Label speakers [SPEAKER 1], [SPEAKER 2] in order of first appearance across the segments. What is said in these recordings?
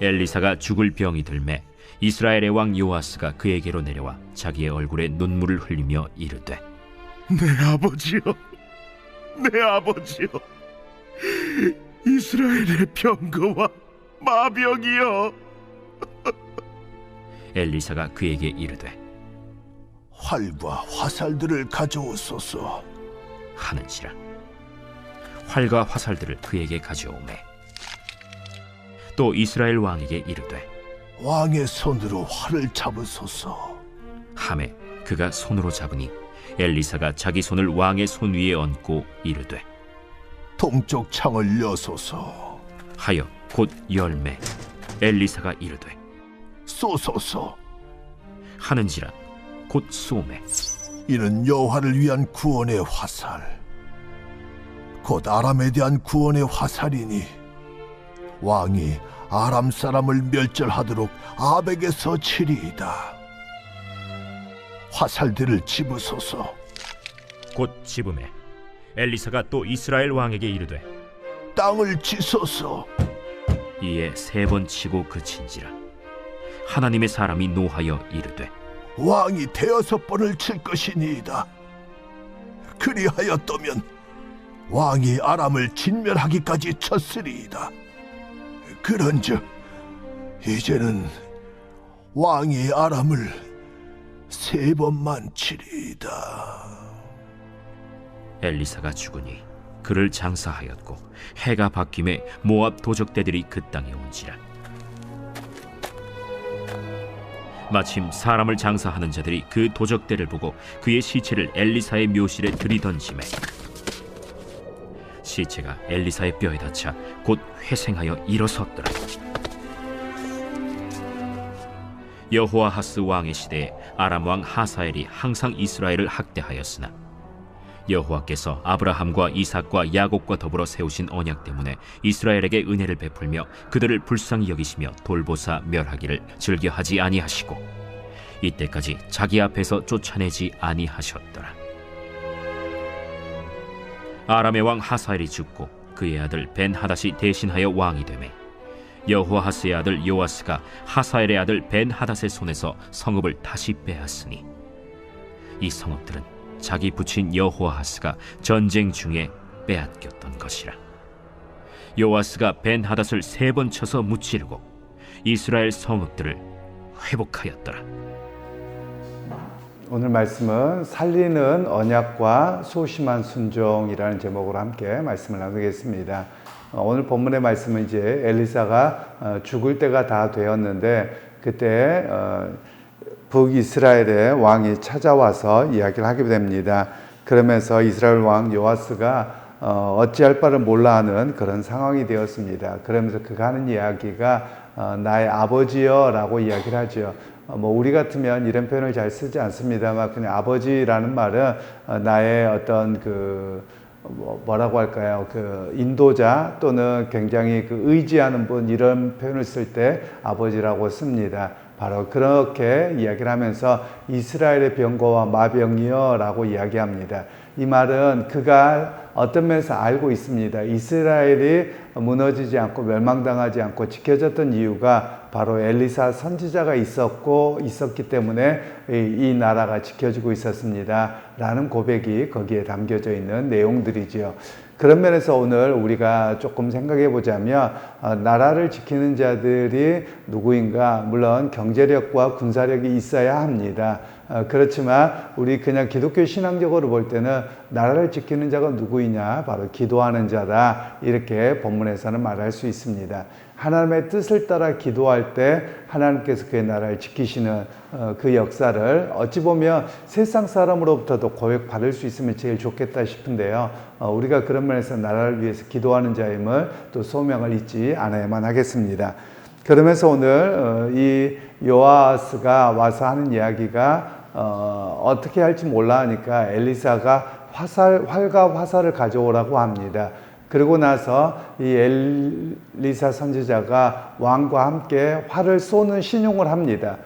[SPEAKER 1] 엘리사가 죽을 병이 들매 이스라엘의 왕 요아스가 그에게로 내려와 자기의 얼굴에 눈물을 흘리며 이르되,
[SPEAKER 2] 내 아버지여, 내 아버지여, 이스라엘의 병거와 마병이여.
[SPEAKER 1] 엘리사가 그에게 이르되,
[SPEAKER 2] 활과 화살들을 가져오소서
[SPEAKER 1] 하는지라. 활과 화살들을 그에게 가져오매 또 이스라엘 왕에게 이르되,
[SPEAKER 2] 왕의 손으로 활을 잡으소서
[SPEAKER 1] 하매 그가 손으로 잡으니 엘리사가 자기 손을 왕의 손 위에 얹고 이르되,
[SPEAKER 2] 동쪽 창을 여소서
[SPEAKER 1] 하여 곧 열매. 엘리사가 이르되,
[SPEAKER 2] 쏘소서.
[SPEAKER 1] 하는지라. 곧 쏘매
[SPEAKER 2] 이는 여호와를 위한 구원의 화살, 곧 아람에 대한 구원의 화살이니 왕이 아람 사람을 멸절하도록 아벡에서 치리이다. 화살들을 집으소서.
[SPEAKER 1] 곧 집음에 엘리사가 또 이스라엘 왕에게 이르되,
[SPEAKER 2] 땅을 치소서.
[SPEAKER 1] 이에 세 번 치고 그친지라. 하나님의 사람이 노하여 이르되,
[SPEAKER 2] 왕이 대여섯 번을 칠 것이니이다. 그리하였더면 왕이 아람을 진멸하기까지 쳤으리이다. 그런즉 이제는 왕이 아람을 세 번만 치리이다.
[SPEAKER 1] 엘리사가 죽으니 그를 장사하였고 해가 바뀜에 모압 도적대들이 그 땅에 온지라. 마침 사람을 장사하는 자들이 그 도적대를 보고 그의 시체를 엘리사의 묘실에 들이던지매 시체가 엘리사의 뼈에 닿자 곧 회생하여 일어섰더라. 여호아하스 왕의 시대에 아람 왕 하사엘이 항상 이스라엘을 학대하였으나 여호와께서 아브라함과 이삭과 야곱과 더불어 세우신 언약 때문에 이스라엘에게 은혜를 베풀며 그들을 불쌍히 여기시며 돌보사 멸하기를 즐겨하지 아니하시고 이때까지 자기 앞에서 쫓아내지 아니하셨더라. 아람의 왕 하사엘이 죽고 그의 아들 벤하닷이 대신하여 왕이 되매 여호아하스의 아들 요아스가 하사엘의 아들 벤하닷의 손에서 성읍을 다시 빼앗으니 이 성읍들은 자기 부친 여호아하스가 전쟁 중에 빼앗겼던 것이라. 요아스가 벤하닷을 세 번 쳐서 무찌르고 이스라엘 성읍들을 회복하였더라.
[SPEAKER 3] 오늘 말씀은 살리는 언약과 소심한 순종이라는 제목으로 함께 말씀을 나누겠습니다. 오늘 본문의 말씀은 이제 엘리사가 죽을 때가 다 되었는데 그때 북이스라엘의 왕이 찾아와서 이야기를 하게 됩니다. 그러면서 이스라엘 왕 요아스가 어찌할 바를 몰라 하는 그런 상황이 되었습니다. 그러면서 그가 하는 이야기가 나의 아버지여 라고 이야기를 하죠. 우리 같으면 이런 표현을 잘 쓰지 않습니다만 그냥 아버지라는 말은 나의 어떤 뭐라고 할까요? 인도자 또는 굉장히 의지하는 분 이런 표현을 쓸 때 아버지라고 씁니다. 바로 그렇게 이야기를 하면서 이스라엘의 병거와 마병이여 라고 이야기합니다. 이 말은 그가 어떤 면에서 알고 있습니다. 이스라엘이 무너지지 않고 멸망당하지 않고 지켜졌던 이유가 바로 엘리사 선지자가 있었기 때문에 이 나라가 지켜지고 있었습니다. 라는 고백이 거기에 담겨져 있는 내용들이지요. 그런 면에서 오늘 우리가 조금 생각해 보자면 나라를 지키는 자들이 누구인가? 물론 경제력과 군사력이 있어야 합니다. 그렇지만 우리 그냥 기독교 신앙적으로 볼 때는 나라를 지키는 자가 누구이냐? 바로 기도하는 자다. 이렇게 본문에서는 말할 수 있습니다. 하나님의 뜻을 따라 기도할 때 하나님께서 그의 나라를 지키시는 그 역사를 어찌 보면 세상 사람으로부터도 고백받을 수 있으면 제일 좋겠다 싶은데요. 우리가 그런 면에서 나라를 위해서 기도하는 자임을 또 소명을 잊지 않아야만 하겠습니다. 그러면서 오늘 이 요아스가 와서 하는 이야기가 어떻게 할지 몰라 하니까 엘리사가 활과 화살을 가져오라고 합니다. 그리고 나서 이 엘리사 선지자가 왕과 함께 활을 쏘는 신용을 합니다.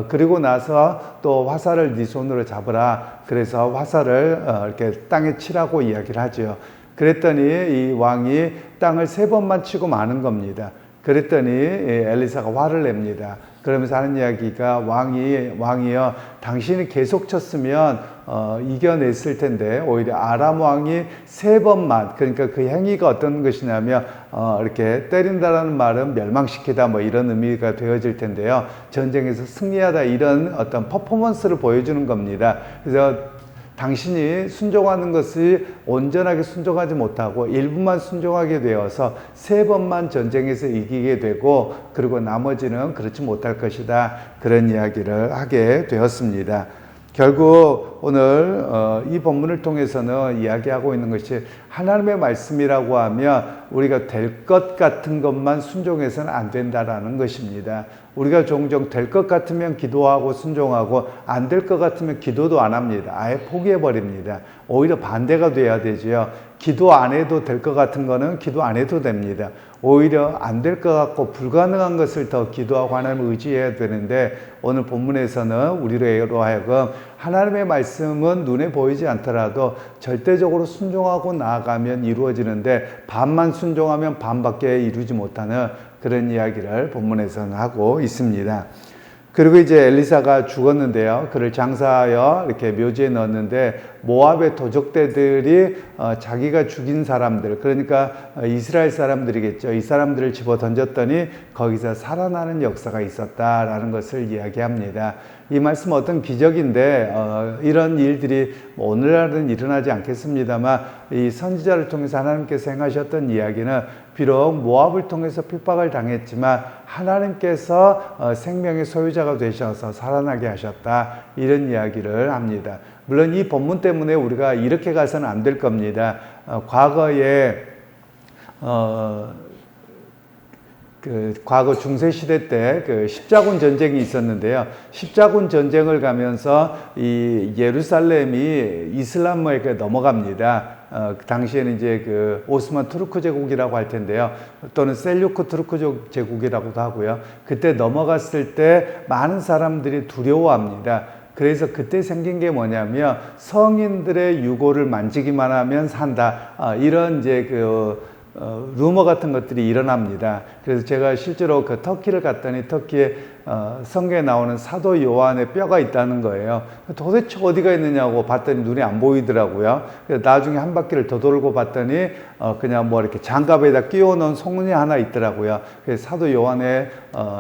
[SPEAKER 3] 그리고 나서 또 화살을 네 손으로 잡으라. 그래서 화살을 이렇게 땅에 치라고 이야기를 하죠. 그랬더니 이 왕이 땅을 세 번만 치고 마는 겁니다. 그랬더니 엘리사가 화를 냅니다. 그러면서 하는 이야기가 왕이여 당신이 계속 쳤으면 이겨냈을 텐데 오히려 아람 왕이 3번만, 그러니까 그 행위가 어떤 것이냐면 이렇게 때린다라는 말은 멸망시키다 뭐 이런 의미가 되어질 텐데요. 전쟁에서 승리하다 이런 어떤 퍼포먼스를 보여주는 겁니다. 그래서 당신이 순종하는 것이 온전하게 순종하지 못하고 일부만 순종하게 되어서 3번만 전쟁에서 이기게 되고 그리고 나머지는 그렇지 못할 것이다. 그런 이야기를 하게 되었습니다. 결국 오늘 이 본문을 통해서는 이야기하고 있는 것이 하나님의 말씀이라고 하면 우리가 될 것 같은 것만 순종해서는 안 된다라는 것입니다. 우리가 종종 될 것 같으면 기도하고 순종하고 안 될 것 같으면 기도도 안 합니다. 아예 포기해버립니다. 오히려 반대가 돼야 되죠. 기도 안 해도 될 것 같은 거는 기도 안 해도 됩니다. 오히려 안 될 것 같고 불가능한 것을 더 기도하고 하나님을 의지해야 되는데 오늘 본문에서는 우리로 하여금 하나님의 말씀은 눈에 보이지 않더라도 절대적으로 순종하고 나아가면 이루어지는데 반만 순종하면 반밖에 이루지 못하는 그런 이야기를 본문에서는 하고 있습니다. 그리고 이제 엘리사가 죽었는데요. 그를 장사하여 이렇게 묘지에 넣었는데 모압의 도적대들이 자기가 죽인 사람들, 그러니까 이스라엘 사람들이겠죠. 이 사람들을 집어 던졌더니 거기서 살아나는 역사가 있었다라는 것을 이야기합니다. 이 말씀 어떤 기적인데 이런 일들이 오늘날은 일어나지 않겠습니다만 이 선지자를 통해서 하나님께서 행하셨던 이야기는 비록 모압을 통해서 핍박을 당했지만 하나님께서 생명의 소유자가 되셔서 살아나게 하셨다. 이런 이야기를 합니다. 물론 이 본문 때문에 우리가 이렇게 가서는 안 될 겁니다. 과거에 과거 중세시대 때 십자군 전쟁이 있었는데요. 십자군 전쟁을 가면서 이 예루살렘이 이슬람에게 넘어갑니다. 그 당시에는 이제 오스만 투르크 제국이라고 할 텐데요. 또는 셀류크 투르크 제국이라고도 하고요. 그때 넘어갔을 때 많은 사람들이 두려워합니다. 그래서 그때 생긴 게 뭐냐면 성인들의 유골을 만지기만 하면 산다. 이런 이제 루머 같은 것들이 일어납니다. 그래서 제가 실제로 터키를 갔더니 터키에 성경에 나오는 사도 요한의 뼈가 있다는 거예요. 도대체 어디가 있느냐고 봤더니 눈이 안 보이더라고요. 그래서 나중에 한 바퀴를 더 돌고 봤더니 그냥 뭐 이렇게 장갑에다 끼워 놓은 손이 하나 있더라고요. 그래서 사도 요한의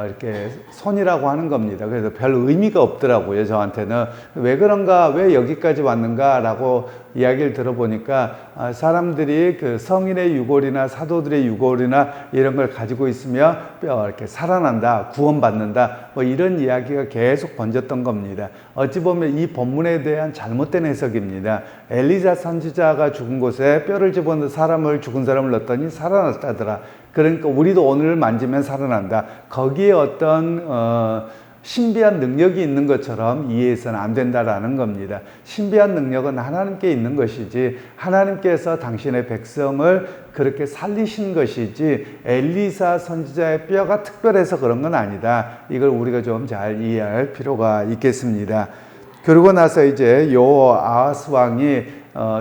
[SPEAKER 3] 이렇게 손이라고 하는 겁니다. 그래서 별 의미가 없더라고요, 저한테는. 왜 그런가, 왜 여기까지 왔는가라고 이야기를 들어보니까 사람들이 성인의 유골이나 사도들의 유골이나 이런 걸 가지고 있으면 이렇게 살아난다, 구원받는다, 뭐 이런 이야기가 계속 번졌던 겁니다. 어찌 보면 이 본문에 대한 잘못된 해석입니다. 엘리사 선지자가 죽은 곳에 뼈를 집어넣어 죽은 사람을 넣었더니 살아났다더라. 그러니까 우리도 오늘 만지면 살아난다. 거기에 어떤 신비한 능력이 있는 것처럼 이해해서는 안 된다라는 겁니다. 신비한 능력은 하나님께 있는 것이지 하나님께서 당신의 백성을 그렇게 살리신 것이지 엘리사 선지자의 뼈가 특별해서 그런 건 아니다. 이걸 우리가 좀 잘 이해할 필요가 있겠습니다. 그러고 나서 이제 여호아하스 왕이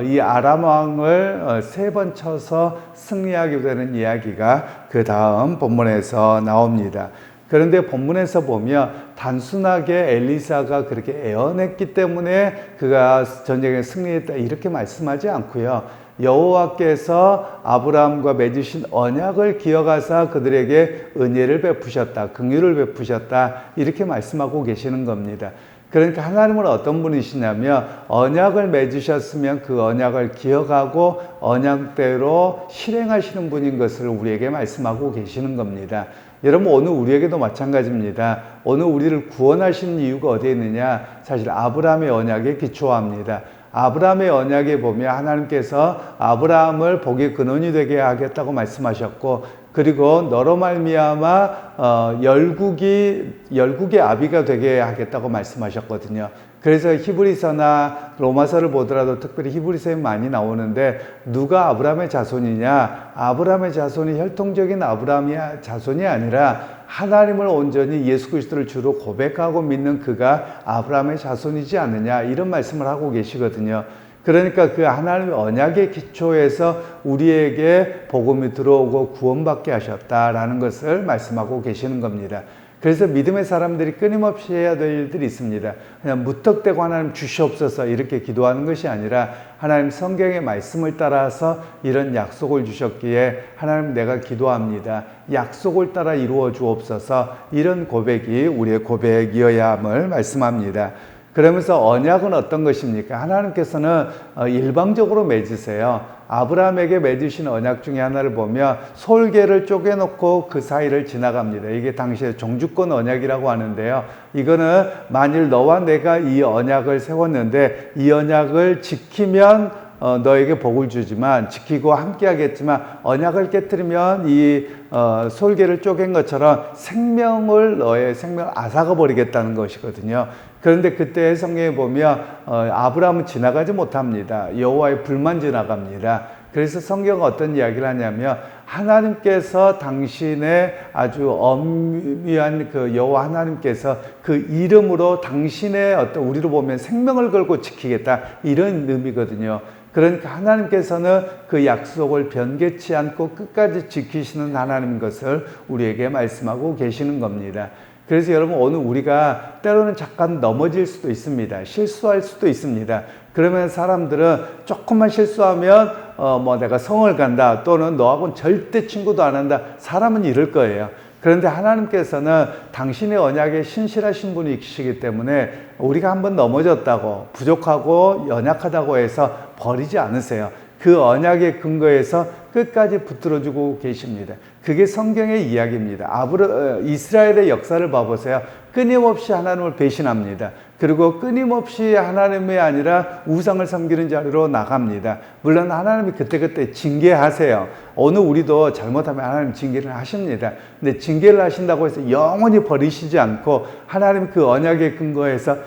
[SPEAKER 3] 이 아람 왕을 3번 쳐서 승리하게 되는 이야기가 그 다음 본문에서 나옵니다. 그런데 본문에서 보면 단순하게 엘리사가 그렇게 애원했기 때문에 그가 전쟁에 승리했다 이렇게 말씀하지 않고요. 여호와께서 아브라함과 맺으신 언약을 기억하사 그들에게 은혜를 베푸셨다, 긍휼을 베푸셨다 이렇게 말씀하고 계시는 겁니다. 그러니까 하나님은 어떤 분이시냐면 언약을 맺으셨으면 그 언약을 기억하고 언약대로 실행하시는 분인 것을 우리에게 말씀하고 계시는 겁니다. 여러분 오늘 우리에게도 마찬가지입니다. 오늘 우리를 구원하신 이유가 어디에 있느냐? 사실 아브라함의 언약에 기초합니다. 아브라함의 언약에 보면 하나님께서 아브라함을 복의 근원이 되게 하겠다고 말씀하셨고 그리고 너로 말미암아 열국의 아비가 되게 하겠다고 말씀하셨거든요. 그래서 히브리서나 로마서를 보더라도 특별히 히브리서에 많이 나오는데 누가 아브라함의 자손이냐? 아브라함의 자손이 혈통적인 아브라함의 자손이 아니라 하나님을 온전히 예수 그리스도를 주로 고백하고 믿는 그가 아브라함의 자손이지 않느냐 이런 말씀을 하고 계시거든요. 그러니까 그 하나님의 언약의 기초에서 우리에게 복음이 들어오고 구원받게 하셨다라는 것을 말씀하고 계시는 겁니다. 그래서 믿음의 사람들이 끊임없이 해야 될 일들이 있습니다. 그냥 무턱대고 하나님 주시옵소서 이렇게 기도하는 것이 아니라 하나님 성경의 말씀을 따라서 이런 약속을 주셨기에 하나님 내가 기도합니다. 약속을 따라 이루어 주옵소서 이런 고백이 우리의 고백이어야 함을 말씀합니다. 그러면서 언약은 어떤 것입니까? 하나님께서는 일방적으로 맺으세요. 아브라함에게 맺으신 언약 중에 하나를 보면 솔개를 쪼개놓고 그 사이를 지나갑니다. 이게 당시에 종주권 언약이라고 하는데요. 이거는 만일 너와 내가 이 언약을 세웠는데 이 언약을 지키면 너에게 복을 주지만 지키고 함께 하겠지만 언약을 깨뜨리면 이 솔개를 쪼갠 것처럼 너의 생명을 앗아가 버리겠다는 것이거든요. 그런데 그때 성경에 보면 아브라함은 지나가지 못합니다. 여호와의 불만 지나갑니다. 그래서 성경은 어떤 이야기를 하냐면 하나님께서 당신의 아주 엄미한 그 여호와 하나님께서 그 이름으로 당신의 어떤 우리로 보면 생명을 걸고 지키겠다 이런 의미거든요. 그러니까 하나님께서는 그 약속을 변개치 않고 끝까지 지키시는 하나님인 것을 우리에게 말씀하고 계시는 겁니다. 그래서 여러분 오늘 우리가 때로는 잠깐 넘어질 수도 있습니다. 실수할 수도 있습니다. 그러면 사람들은 조금만 실수하면 내가 성을 간다 또는 너하고는 절대 친구도 안 한다. 사람은 이럴 거예요. 그런데 하나님께서는 당신의 언약에 신실하신 분이시기 때문에 우리가 한번 넘어졌다고 부족하고 연약하다고 해서 버리지 않으세요. 그 언약의 근거에서 끝까지 붙들어주고 계십니다. 그게 성경의 이야기입니다. 이스라엘의 역사를 봐보세요. 끊임없이 하나님을 배신합니다. 그리고 끊임없이 하나님이 아니라 우상을 섬기는 자리로 나갑니다. 물론 하나님이 그때그때 징계하세요. 오늘 우리도 잘못하면 하나님 징계를 하십니다. 근데 징계를 하신다고 해서 영원히 버리시지 않고 하나님 그 언약의 근거에서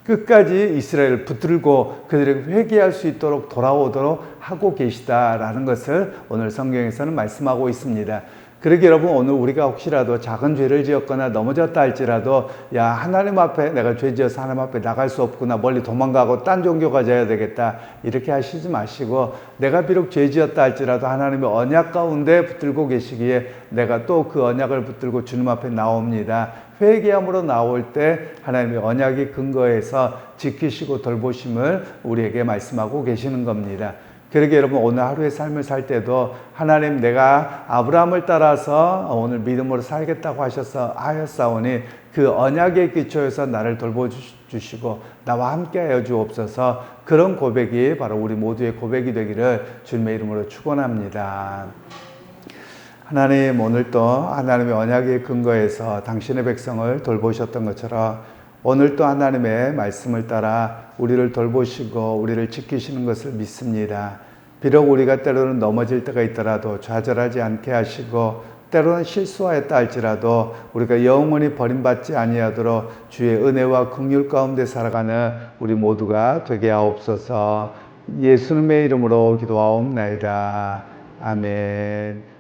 [SPEAKER 3] 끝까지 이스라엘을 붙들고 그들에게 회개할 수 있도록 돌아오도록 하고 계시다라는 것을 오늘 성경에서는 말씀하고 있습니다. 그러게 여러분 오늘 우리가 혹시라도 작은 죄를 지었거나 넘어졌다 할지라도 야 하나님 앞에 내가 죄 지어서 하나님 앞에 나갈 수 없구나 멀리 도망가고 딴 종교 가져야 되겠다 이렇게 하시지 마시고 내가 비록 죄 지었다 할지라도 하나님의 언약 가운데 붙들고 계시기에 내가 또 그 언약을 붙들고 주님 앞에 나옵니다. 회개함으로 나올 때 하나님의 언약이 근거해서 지키시고 돌보심을 우리에게 말씀하고 계시는 겁니다. 그러게 여러분 오늘 하루의 삶을 살 때도 하나님 내가 아브라함을 따라서 오늘 믿음으로 살겠다고 하였사오니 그 언약의 기초에서 나를 돌보주시고 나와 함께하여 주옵소서 그런 고백이 바로 우리 모두의 고백이 되기를 주님의 이름으로 축원합니다. 하나님 오늘도 하나님의 언약의 근거에서 당신의 백성을 돌보셨던 것처럼 오늘도 하나님의 말씀을 따라 우리를 돌보시고 우리를 지키시는 것을 믿습니다. 비록 우리가 때로는 넘어질 때가 있더라도 좌절하지 않게 하시고 때로는 실수하였다 할지라도 우리가 영원히 버림받지 아니하도록 주의 은혜와 긍휼 가운데 살아가는 우리 모두가 되게 하옵소서. 예수님의 이름으로 기도하옵나이다. 아멘.